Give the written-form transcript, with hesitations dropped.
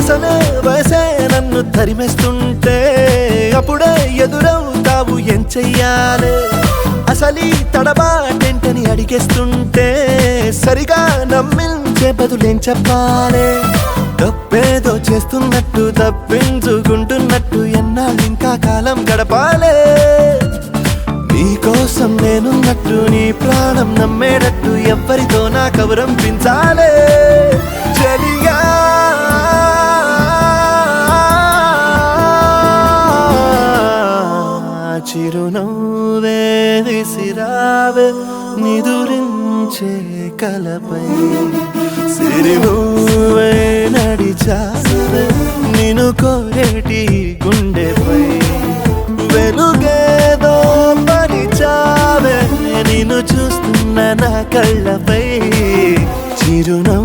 అసలే వయసే నన్ను తరిమేస్తుంటే అప్పుడే ఎదురవుతావు ఏం చెయ్యాలి అసలీ తడబాటేంటని అడిగేస్తుంటే సరిగా నమ్మించే బదులేం చెప్పాలి తప్పేదో చేస్తున్నట్టు తప్పించుకుంటున్నట్టు ఎన్నాళ్ళు ఇంకా కాలం గడపాలే నీకోసం నేనున్నట్టు నీ ప్రాణం నమ్మేటట్టు ఎవ్వరితో నా కవరం పించాలే చలియా చిరునవ్వే విసిరావే నిదురించే కలపై సిరినువ్వే నడిచావే నిన్ను కోరేటి గుండెపై వెలుగేదో పరిచావే నిన్ను చూస్తున్న నా కళ్ళపై చిరునవ్వు